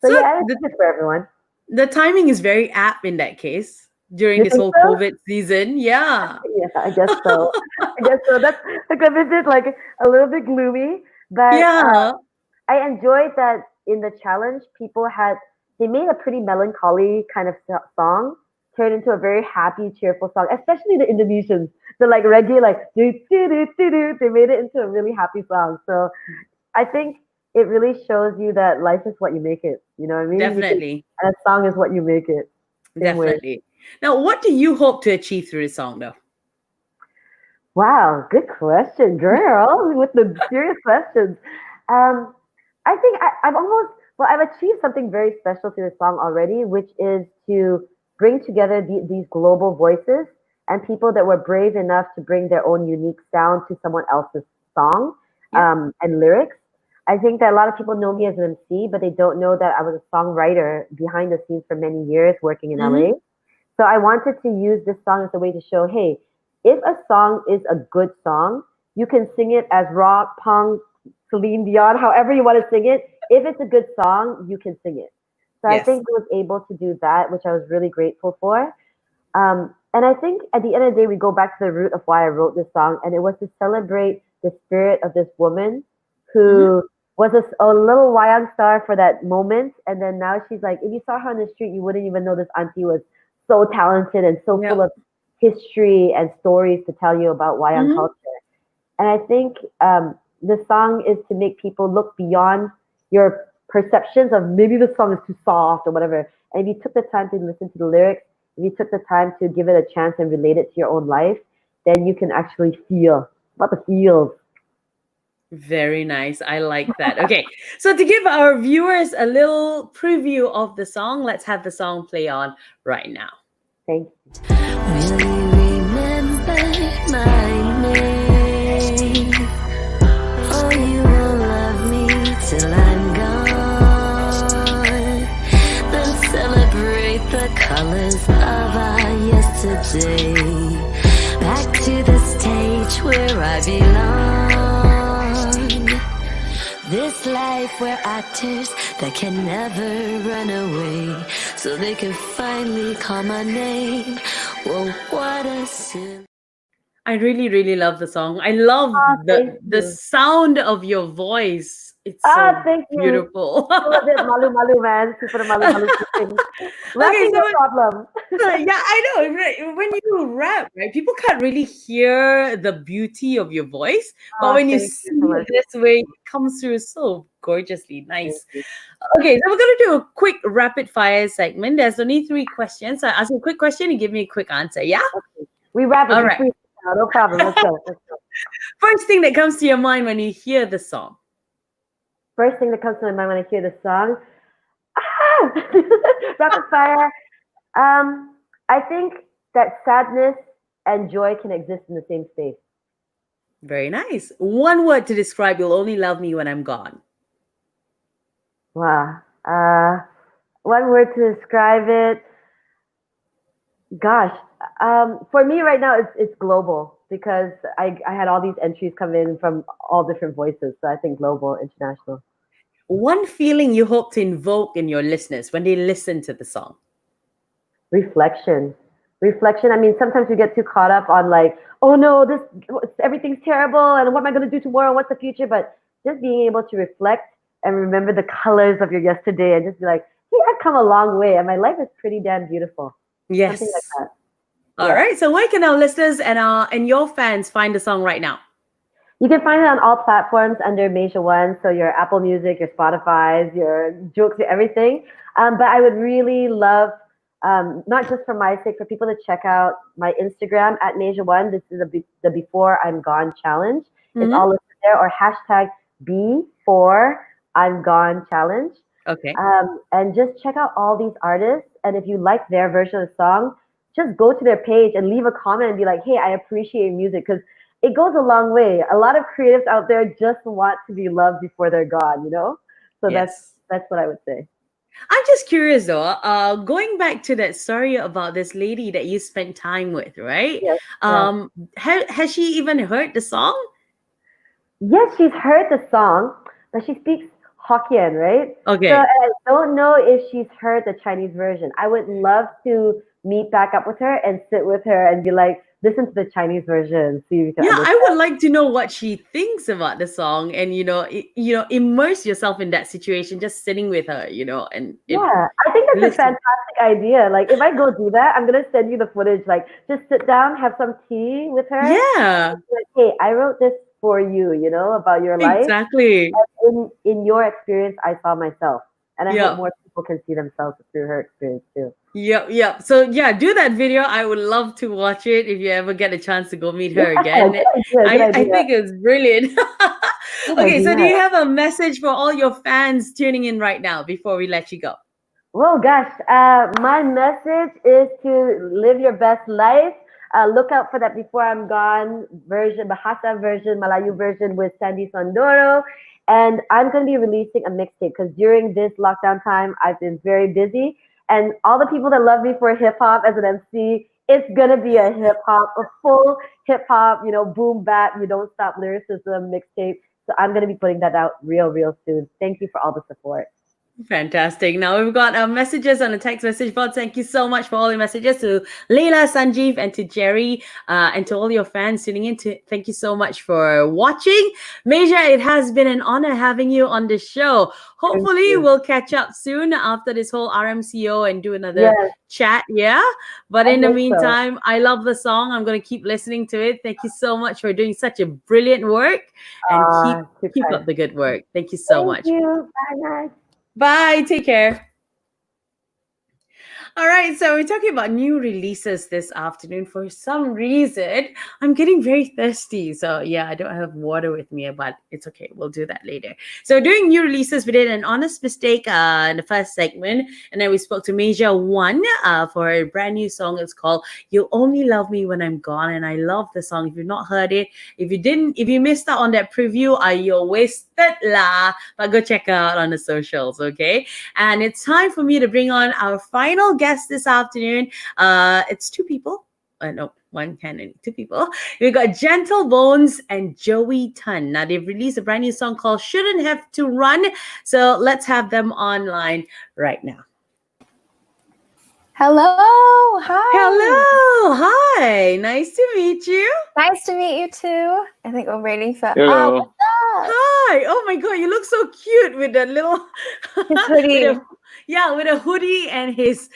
So So yeah, it's the, just for everyone. the timing is very apt in that case during You this think whole so? COVID season. Yeah. Yeah, I guess so. I guess so. That's because it's like a little bit gloomy, but Yeah. I enjoyed that in the challenge, they made a pretty melancholy kind of song turn into a very happy, cheerful song, especially the Indonesians. The like reggae, like do do do do do. They made it into a really happy song. So I think it really shows you that life is what you make it. You know what I mean? Definitely. And a song is what you make it. Same way. Definitely. Now, what do you hope to achieve through the song, though? Wow, good question, girl. With the serious questions. Um, I think I've achieved something very special through the song already, which is to bring together these global voices and people that were brave enough to bring their own unique sound to someone else's song Yeah. and lyrics. I think that a lot of people know me as an MC, but they don't know that I was a songwriter behind the scenes for many years working in Mm-hmm. LA. So I wanted to use this song as a way to show, hey, if a song is a good song, you can sing it as rock, punk, Celine Dion, however you want to sing it. If it's a good song, you can sing it. So I Yes. think I was able to do that, which I was really grateful for. And I think at the end of the day, we go back to the root of why I wrote this song, and it was to celebrate the spirit of this woman Mm-hmm. who was a little wayang star for that moment, and then now she's like, if you saw her on the street, you wouldn't even know this auntie was so talented and so full Yep. of history and stories to tell you about wayang Mm-hmm. culture. And I think the song is to make people look beyond your perceptions of maybe the song is too soft or whatever. And if you took the time to listen to the lyrics, if you took the time to give it a chance and relate it to your own life, then you can actually feel about the feels. Very nice. I like that. Okay. So, to give our viewers a little preview of the song, let's have the song play on right now. Thank you. Will you remember my name? Oh, you will love me till I'm gone. Then celebrate the day. Back to the stage where I belong. This life where actors that can never run away, so they can finally call my name. Well, what a sin. I really, really love the song. I love Thank the you. sound of your voice. It's so Thank you. beautiful. Still a bit malu-malu, man. Super malu-malu thing. Okay, Rapping, no problem. yeah, I know. Right? When you rap, right, people can't really hear the beauty of your voice, but when you Thank you sing so it much. this way, it comes through so gorgeously Thank nice. you. Okay, so we're gonna do a quick rapid fire segment. There's only 3 questions. So I ask you a quick question, you give me a quick answer. Yeah. We rap it. All We right. free. No problem. Let's go. Let's go. First thing that comes to your mind when you hear the song. First thing that comes to my mind when I hear the song, rapid fire. I think that sadness and joy can exist in the same space. Very nice. One word to describe "You'll Only Love Me When I'm Gone." Wow. One word to describe it. Gosh, for me right now, it's global because I had all these entries come in from all different voices. So I think global, international. One feeling you hope to invoke in your listeners when they listen to the song. Reflection. Reflection. I mean, sometimes we get too caught up on like, oh no, this everything's terrible, and what am I going to do tomorrow? What's the future? But just being able to reflect and remember the colors of your yesterday, and just be like, hey, I've come a long way, and my life is pretty damn beautiful. Yes. Something like that. All right. So where can our listeners and your fans find the song right now? You can find it on all platforms under MASIA ONE, so your Apple Music, your Spotify's, your Joox, your everything. But I would really love, not just for my sake, for people to check out my Instagram at MASIA ONE. This is the Before I'm Gone challenge. It's all listed there, or hashtag Before I'm Gone challenge. Okay. And just check out all these artists. And if you like their version of the song, just go to their page and leave a comment and be like, hey, I appreciate your music, because it goes a long way. A lot of creatives out there just want to be loved before they're gone, you know? So Yes. that's what I would say. I'm just curious though, going back to that story about this lady that you spent time with, right? Yes. Has she even heard the song? Yes, she's heard the song, but she speaks Hokkien, right? Okay. So I don't know if she's heard the Chinese version. I would love to meet back up with her and sit with her and be like, listen to the Chinese version, see if you can Yeah, understand. I would like to know what she thinks about the song, and immerse yourself in that situation, just sitting with her, and Yeah, I think that's a listen. fantastic idea. Like, if I go do that, I'm gonna send you the footage. Like, just sit down, have some tea with her. Yeah, Like, hey, I wrote this for you, about your life. exactly. In your experience, I saw myself, and I Yeah. hope more people can see themselves through her experience too. Yep. So yeah, do that video. I would love to watch it if you ever get a chance to go meet her again. Good idea. I think it's brilliant. Good Okay, so do idea. you have a message for all your fans tuning in right now before we let you go? Well, gosh, my message is to live your best life. Look out for that Before I'm Gone version, Bahasa version, Malayu version with Sandy Sondoro. And I'm going to be releasing a mixtape because during this lockdown time, I've been very busy. And all the people that love me for hip hop as an MC, it's going to be a full hip hop, boom bap, you don't stop lyricism mixtape. So I'm going to be putting that out real soon. Thank you for all the support. Fantastic. Now we've got messages on the text message board. Thank you so much for all your messages to Leila, Sanjeev, and to Jerry, and to all your fans tuning in. Thank you so much for watching. MASIA, it has been an honor having you on the show. Hopefully we'll catch up soon after this whole RMCO and do another chat. Yeah. But in the meantime, I love the song. I'm going to keep listening to it. Thank you so much for doing such a brilliant work, and keep up the good work. Thank you so much. Thank you. Bye. Bye. Take care. All right, so we're talking about new releases this afternoon. For some reason, I'm getting very thirsty. So yeah, I don't have water with me, but it's okay. We'll do that later. So doing new releases, we did an honest mistake in the first segment. And then we spoke to MASIA ONE for a brand new song. It's called You'll Only Love Me When I'm Gone. And I love the song. If you've not heard it, if you missed out on that preview, you're wasted lah. But go check out on the socials, okay? And it's time for me to bring on our final guest this afternoon. It's two people. no, one can and two people. We got Gentle Bones and Joie Tan. Now they've released a brand new song called Shouldn't Have to Run. So let's have them online right now. Hello. Hi. Hello. Hi. Nice to meet you. Nice to meet you too. I think we're waiting for. Hello. Oh, what's up? Hi. Oh my God, you look so cute with that little His hoodie. with a hoodie and his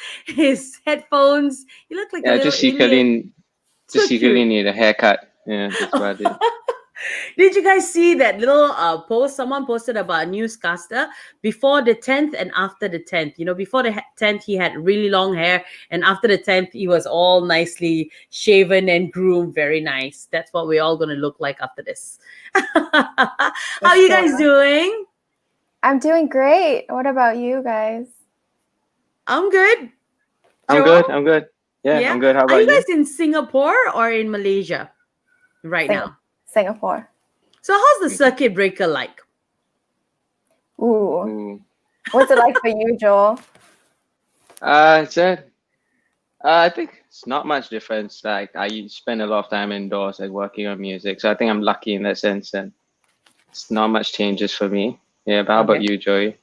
headphones. You look like a Yeah, little just Indian. So secretly cute. need a haircut. Yeah, that's about it. Did you guys see that little post? Someone posted about a newscaster before the 10th and after the 10th. You know, before the 10th, he had really long hair, and after the 10th, he was all nicely shaven and groomed. Very nice. That's what we're all going to look like after this. How are you guys doing? I'm doing great. What about you guys? I'm good. I'm Joel? good. I'm good. Yeah, I'm good. How Are about you you? guys in Singapore or in Malaysia right now? Singapore. So how's the circuit breaker like? Ooh. Ooh. What's it like for you, Joel? It's I think it's not much difference. Like I spend a lot of time indoors, like working on music. So I think I'm lucky in that sense, and it's not much changes for me. Yeah, but how about you, Joey?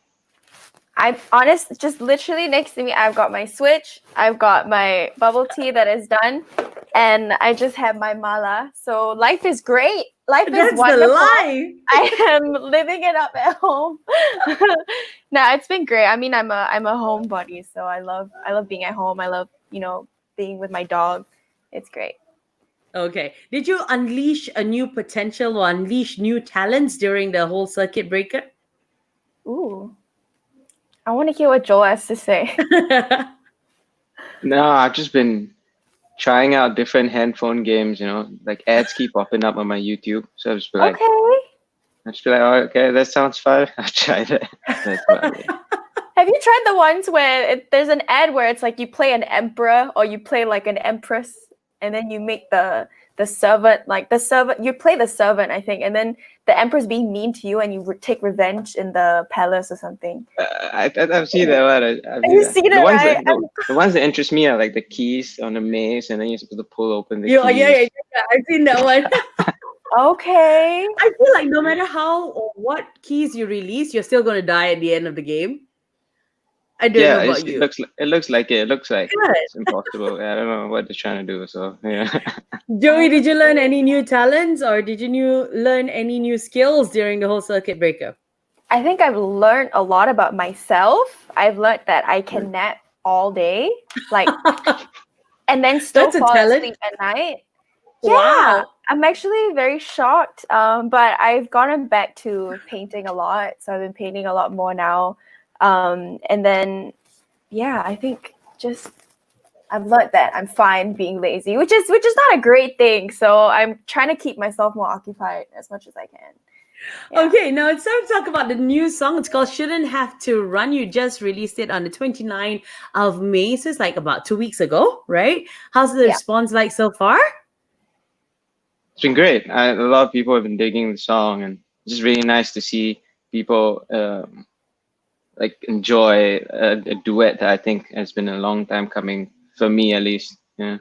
I'm honest, just literally next to me, I've got my Switch, I've got my bubble tea that is done, and I just have my mala. So life is great. Life That's is wonderful. the life. I am living it up at home. No, it's been great. I mean, I'm a homebody, so I love being at home. I love, being with my dog. It's great. Okay. Did you unleash a new potential or unleash new talents during the whole circuit breaker? Ooh. I want to hear what Joel has to say. No, I've just been trying out different handphone games. Like ads keep popping up on my YouTube, so I just be like, oh, okay, that sounds fun. I'll try that. That's about it. Have you tried the ones where there's an ad where it's like you play an emperor or you play like an empress, and then you make the servant, you play the servant, I think, and then the emperor's being mean to you and you take revenge in the palace or something. I've seen that one. You've seen it, right? The ones that interest me are like the keys on the maze, and then you're supposed to pull open the Yeah, keys. I've seen that one. Okay. I feel like no matter how or what keys you release, you're still going to die at the end of the game. I don't know about you. It looks like it's impossible. I don't know what they're trying to do. So yeah. Joey, did you learn any new talents or did you learn any new skills during the whole circuit breaker? I think I've learned a lot about myself. I've learned that I can nap all day, and then still fall asleep at night. Wow. Yeah, I'm actually very shocked. But I've gone back to painting a lot, so I've been painting a lot more now. And then, yeah, I think just I've learned that I'm fine being lazy, which is not a great thing. So I'm trying to keep myself more occupied as much as I can. Yeah. Okay, now it's time to talk about the new song. It's called Shouldn't Have to Run. You just released it on the 29th of May, so it's like about 2 weeks ago, right? How's the response like so far? It's been great. A lot of people have been digging the song, and it's just really nice to see people enjoy a duet that I think has been a long time coming, for me at least. Yeah,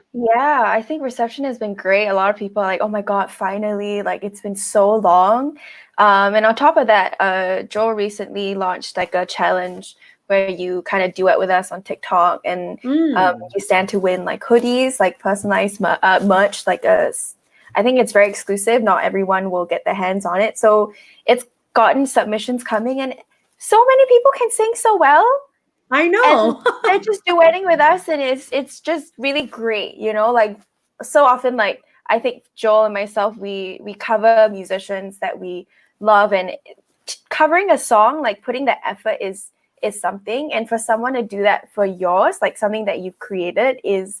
I think reception has been great. A lot of people are like, oh my God, finally, like it's been so long. And on top of that, Joel recently launched like a challenge where you kind of duet with us on TikTok, and you stand to win like hoodies, like personalized merch, I think it's very exclusive. Not everyone will get their hands on it. So it's gotten submissions coming, and so many people can sing so well. I know. And they're just duetting with us, and it's just really great, like so often, like I think Joel and myself, we cover musicians that we love, and covering a song, like putting the effort is something, and for someone to do that for yours, like something that you've created is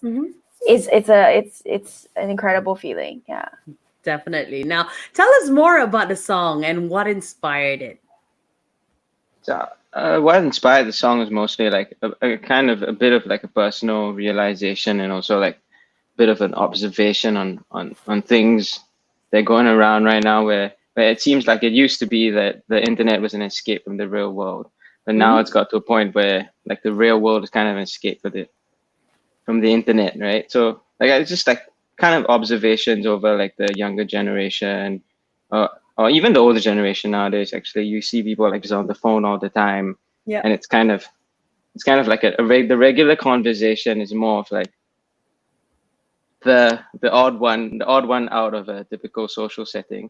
it's an incredible feeling. Yeah, definitely. Now tell us more about the song and what inspired it. So what inspired the song is mostly like a kind of a bit of like a personal realization, and also like a bit of an observation on things that are going around right now, where it seems like it used to be that the internet was an escape from the real world, but now it's got to a point where like the real world is kind of an escape from the internet, right? So like it's just like kind of observations over like the younger generation, or even the older generation nowadays. Actually, you see people like just on the phone all the time, Yeah. and it's kind of like the regular conversation is more of like the odd one out of a typical social setting.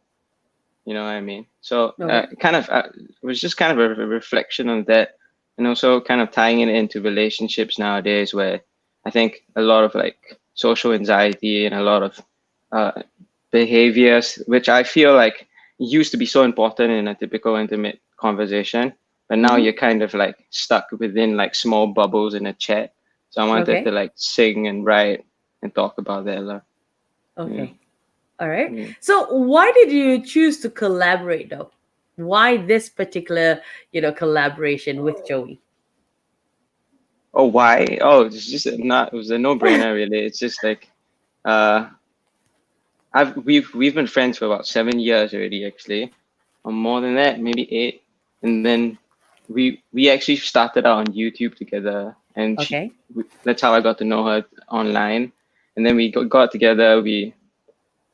You know what I mean? So Okay. it was just kind of a reflection on that, and also kind of tying it into relationships nowadays, where I think a lot of like social anxiety and a lot of behaviors, which I feel like used to be so important in a typical intimate conversation, but now Mhm. you're kind of like stuck within like small bubbles in a chat. So I wanted Okay. to like sing and write and talk about that a lot. Okay. All right. Yeah. So why did you choose to collaborate though? Why this particular, collaboration with Joey? Oh, why? Oh, it's just not. It was a no-brainer, really. It's just like, uh, we've been friends for about 7 years already, actually, or more than that, maybe 8. And then we actually started out on YouTube together, and Okay. that's how I got to know her online. And then we got together. We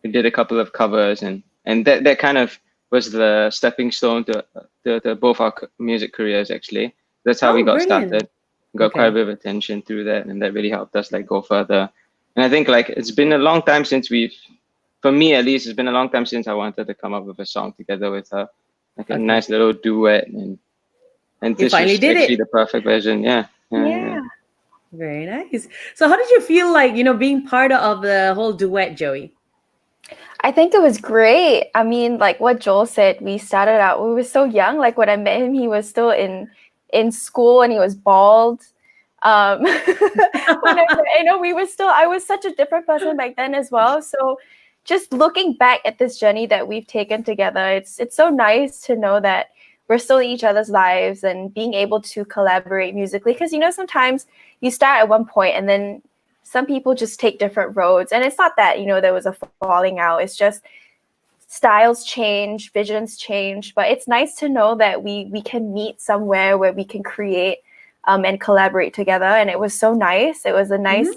did a couple of covers, and that kind of was the stepping stone to both our music careers, actually. That's how we Oh, got brilliant. started. Got quite a Okay. bit of attention through that, and that really helped us like go further. And I think like it's been a long time since for me at least, it's been a long time since I wanted to come up with a song together with her, like a Okay. nice little duet, and You this finally was did actually it. the perfect version. Yeah, yeah, yeah. Yeah. Very nice. So how did you feel like, being part of the whole duet, Joey? I think it was great. I mean, like what Joel said, we started out, we were so young. Like when I met him, he was still in school and he was bald. When we were still, I was such a different person back then as well. So just looking back at this journey that we've taken together, it's so nice to know that we're still in each other's lives and being able to collaborate musically. Because sometimes you start at one point and then some people just take different roads, and it's not that there was a falling out. It's just styles change, visions change, but it's nice to know that we can meet somewhere where we can create and collaborate together. And it was so nice. It was a nice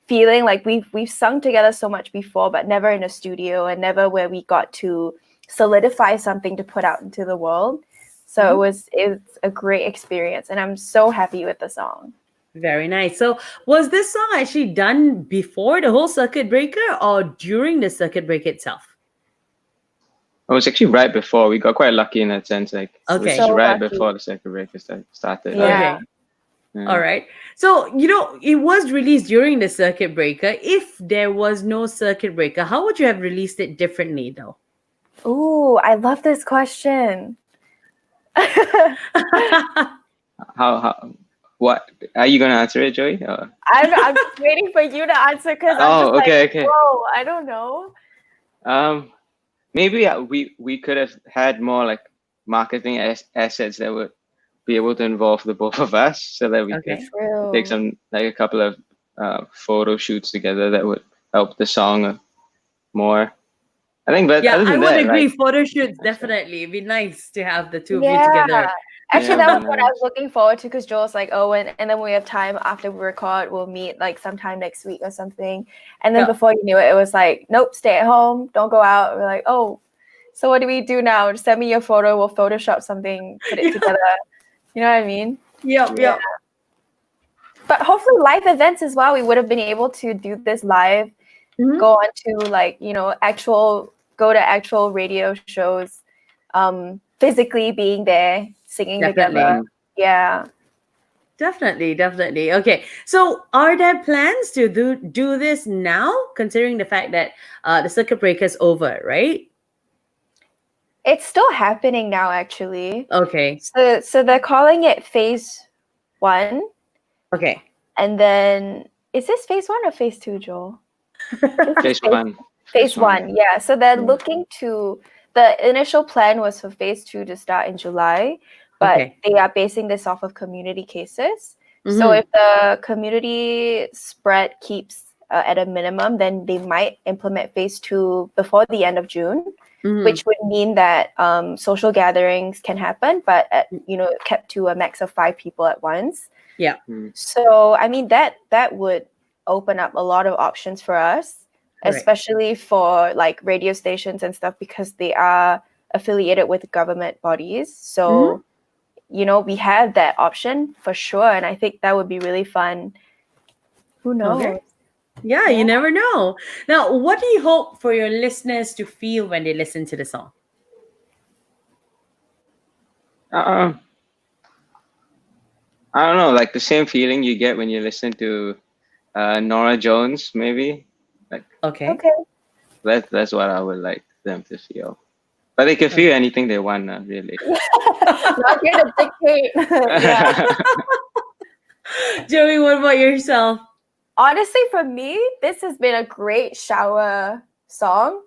feeling. Like we've sung together so much before, but never in a studio and never where we got to solidify something to put out into the world. So it's a great experience, and I'm so happy with the song. Very nice. So was this song actually done before the whole circuit breaker or during the circuit breaker itself? It was actually right before. We got quite lucky in that sense. Like it was Okay. just So right lucky. before the circuit breaker started. Yeah. Okay. Yeah. All right. So, it was released during the circuit breaker. If there was no circuit breaker, how would you have released it differently though? Ooh, I love this question. What are you gonna answer it, Joey? Or? I'm just waiting for you to answer because I'm Oh, just okay. whoa, I don't know. Maybe we could have had more like marketing assets that would be able to involve the both of us, so that we Okay. could take some like a couple of photo shoots together that would help the song more. I think, but Yeah, other I than would that, agree. like, Photo shoots, definitely. It'd be nice to have the two of you Yeah. together. Actually, Yeah, that was man, what I was looking forward to because Joel's like, oh, and then when we have time after we record, we'll meet like sometime next week or something. And then Yeah. before you knew it, it was like, nope, stay at home, don't go out. We're like, oh, so what do we do now? Just send me your photo, we'll Photoshop something, put it together. You know what I mean? Yep, Yeah. yep. But hopefully live events as well. We would have been able to do this live, Mhm. go on to like, go to actual radio shows, physically being there, singing Definitely. together. Yeah. Definitely. Okay. So are there plans to do this now, considering the fact that the circuit breaker is over, right? It's still happening now, actually. Okay. So they're calling it phase 1. Okay. And then, is this phase 1 or phase 2, Joel? phase one. Phase 1, yeah. So they're Yeah. looking to, the initial plan was for phase 2 to start in July, but Okay. they are basing this off of community cases. So Mhm. if the community spread keeps at a minimum, then they might implement phase 2 before the end of June, Mhm. which would mean that social gatherings can happen, but kept to a max of 5 people at once. Yeah. So I mean that would open up a lot of options for us, Correct. especially for like radio stations and stuff, because they are affiliated with government bodies. So, you know, we have that option for sure. And I think that would be really fun. Who knows? Okay. Yeah, you never know. Now, what do you hope for your listeners to feel when they listen to the song? I don't know, like the same feeling you get when you listen to Nora Jones, maybe. Like Okay. Okay. that's what I would like them to feel. But they can feel anything they want, really. Not here to dictate. Yeah. Joey, what about yourself? Honestly, for me, this has been a great shower song.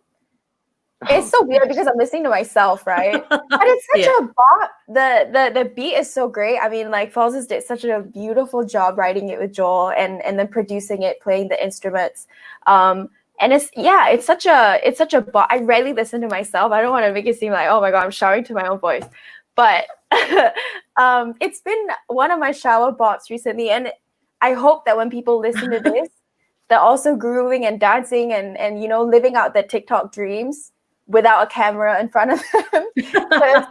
It's so weird because I'm listening to myself, right? But it's such Yeah. a bop. The beat is so great. I mean, like Falls did such a beautiful job writing it with Joel and then producing it, playing the instruments. And it's such a bop. I rarely listen to myself. I don't want to make it seem like, oh my god, I'm showering to my own voice. But it's been one of my shower bops recently, and I hope that when people listen to this, they're also grooving and dancing and you know, living out their TikTok dreams without a camera in front of them. Because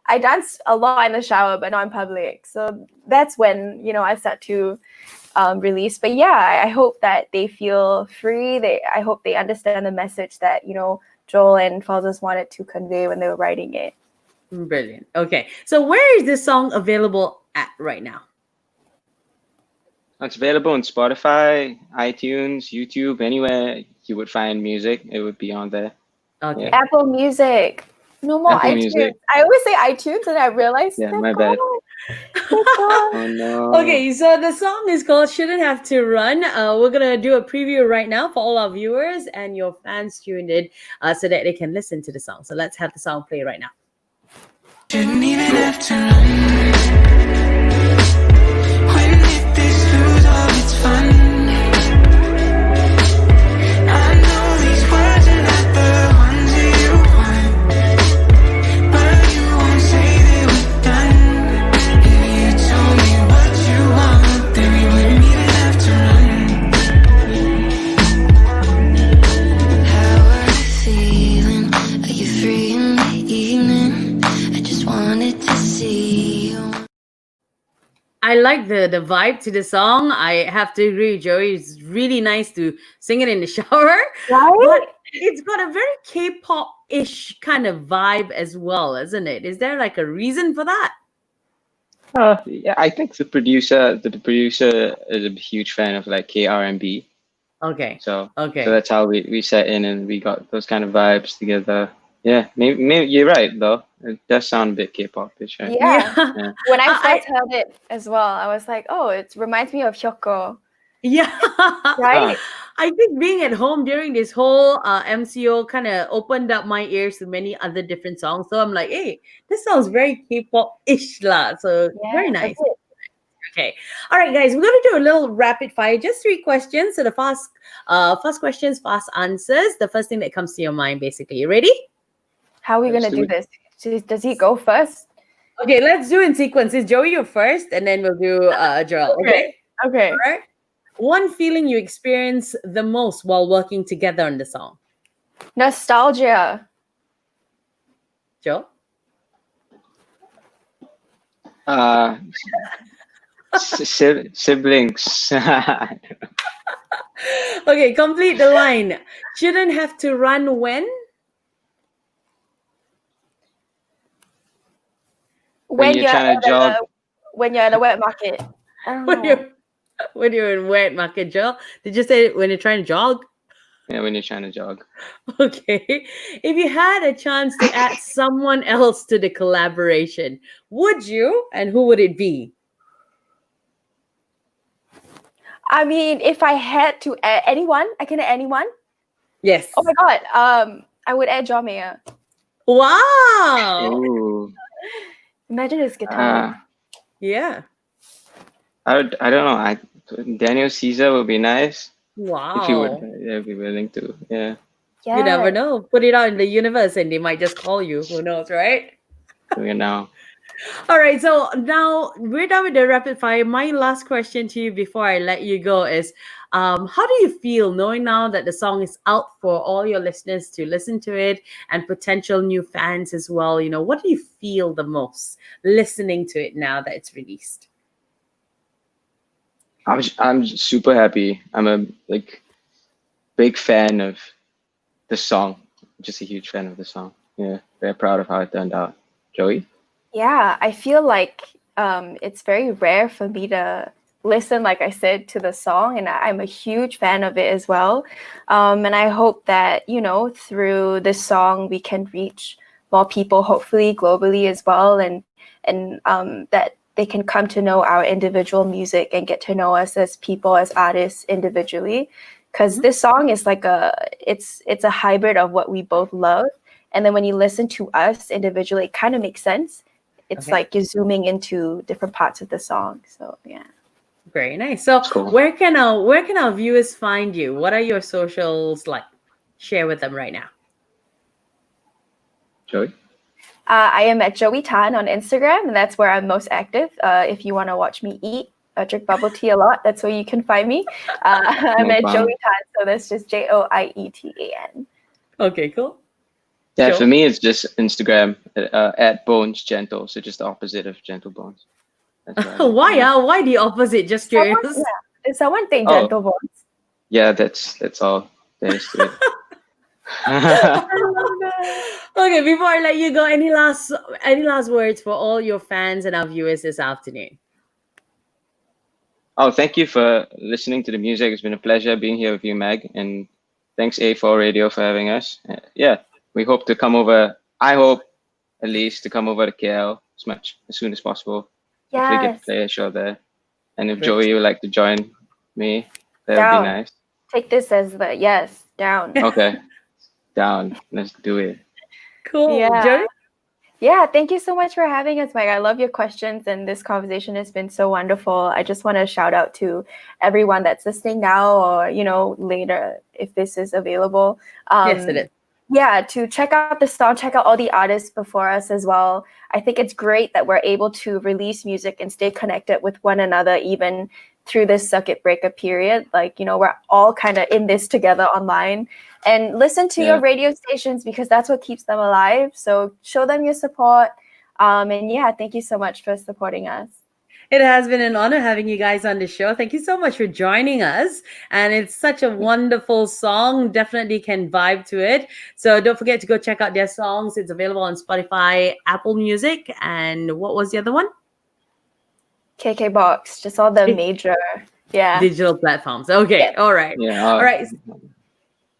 I dance a lot in the shower, but not in public. So that's when, you know, I start to release. But yeah, I hope that they feel free. I hope they understand the message that, you know, Joel and Falzas wanted to convey when they were writing it. Brilliant. Okay. So where is this song available at right now? It's available on Spotify, iTunes, YouTube, anywhere you would find music, it would be on there. Okay. Yeah. Apple Music. No more Apple iTunes. Music. I always say iTunes and I realize Yeah, they're my bad. gone. They're gone. Oh no. Okay, so the song is called Shouldn't Have to Run. We're going to do a preview right now for all our viewers and your fans tuned in so that they can listen to the song. So let's have the song play right now. Shouldn't even have to run. When did this lose all its fun? I know these words are not the ones that you want, but you won't say they were done. If you told me what you want, then we wouldn't even have to run. How are you feeling? Are you free in the evening? I just wanted to see you. I like the vibe to the song. I have to agree, Joey. It's really nice to sing it in the shower. Right? But it's got a very K-pop-ish kind of vibe as well, isn't it? Is there like a reason for that? Yeah, I think the producer is a huge fan of like K-R&B. Okay. So Okay. so that's how we set in and we got those kind of vibes together. Yeah, maybe you're right though. It does sound a bit K-pop-ish, right? Yeah. Yeah. When I I- first heard it as well, I was like, oh, it reminds me of Hyoko. Yeah. Right? I think being at home during this whole MCO kind of opened up my ears to many other different songs. So I'm like, hey, this sounds very K-pop-ish lah. So very Yeah, nice. that's it. Okay. All right, guys, we're going to do a little rapid fire, just 3 questions. So the fast questions, fast answers. The first thing that comes to your mind, basically. You ready? How are we Let's going to do do this? Does he go first? Okay, let's do in sequence. Is Joey you first, and then we'll do Joel. Okay. Okay. All right. One feeling you experience the most while working together on the song, Nostalgia. Joel? Siblings. Okay, complete the line. Shouldn't have to run when? When you're trying to jog. When you're at a wet market. I don't When know. you're in wet market, Joel? Did you say when you're trying to jog? Yeah, when you're trying to jog. Okay. If you had a chance to add someone else to the collaboration, would you? And who would it be? I mean, if I had to add anyone, I can add anyone. Yes. Oh my god. I would add John Mayer. Wow. Ooh. Imagine his guitar. Yeah. I don't know. Daniel Caesar would be nice Wow. if he would be willing to. Yeah. Yeah. You never know. Put it out in the universe and they might just call you. Who knows, right? You know. All right, so now we're done with the rapid fire. My last question to you before I let you go is, how do you feel knowing now that the song is out for all your listeners to listen to it and potential new fans as well? You know, what do you feel the most listening to it now that it's released? I'm super happy. I'm a big fan of the song. Just a huge fan of the song. Yeah, very proud of how it turned out. Joey? Yeah, I feel like it's very rare for me to listen, like I said, to the song, and I'm a huge fan of it as well. And I hope that, you know, through this song we can reach more people, hopefully globally as well, and that they can come to know our individual music and get to know us as people, as artists individually. Because this song is like it's a hybrid of what we both love. And then when you listen to us individually, it kind of makes sense. It's Okay. like you're zooming into different parts of the song. So yeah. Very nice. So Cool. where can our viewers find you? What are your socials like? Share with them right now. Joey? I am at Joie Tan on Instagram, and that's where I'm most active. If you want to watch me eat, drink bubble tea a lot, that's where you can find me. I'm No at problem. Joie Tan, so that's just JOIETAN. Okay, cool. Yeah, Joe? for me it's just Instagram at Bones Gentle, so just the opposite of Gentle Bones. That's why. Why the opposite? Just Someone, curious. yeah. Did someone think Oh. Gentle Bones? Yeah, that's all there is to it. Okay, before I let you go, any last words for all your fans and our viewers this afternoon? Oh, thank you for listening to the music. It's been a pleasure being here with you, Meg, and thanks A4 Radio for having us. Yeah, we hope to come over. I hope at least to come over to KL as soon as possible. Hopefully get to Yes. play a show there. And if Great. Joey would like to join me, that would Down. be nice. Take this as the yes, down. Okay, down. Let's do it. Cool. Yeah. Joey? Yeah, thank you so much for having us, Mike. I love your questions, and this conversation has been so wonderful. I just want to shout out to everyone that's listening now, or you know, later if this is available. Yes, it is. Yeah, to check out the song, check out all the artists before us as well. I think it's great that we're able to release music and stay connected with one another, even through this circuit breaker period. Like, you know, we're all kind of in this together online. And listen to your radio stations because that's what keeps them alive. So show them your support. And yeah, thank you so much for supporting us. It has been an honor having you guys on the show. Thank you so much for joining us. And it's such a wonderful song. Definitely can vibe to it. So don't forget to go check out their songs. It's available on Spotify, Apple Music, and what was the other one? KK Box, just all the major, digital platforms. Okay. Yeah. All right. Yeah. All right.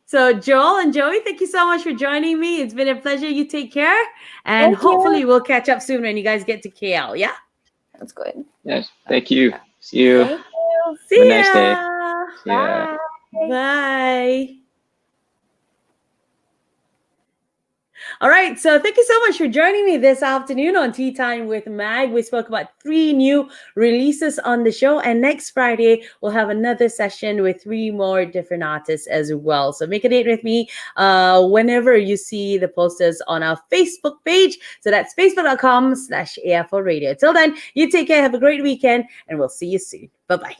So Joel and Joey, thank you so much for joining me. It's been a pleasure. You take care. And Thank you. hopefully we'll catch up soon when you guys get to KL. Yeah? That's good. Yes. Thank you. See you. Thank you. See Have a nice day. ya. See ya. Bye. Bye. All right, so thank you so much for joining me this afternoon on Tea Time with Mag. We spoke about 3 new releases on the show, and next Friday we'll have another session with 3 more different artists as well. So make a date with me whenever you see the posters on our Facebook page. So that's facebook.com/AFO Radio. Till then, you take care, have a great weekend, and we'll see you soon. Bye-bye.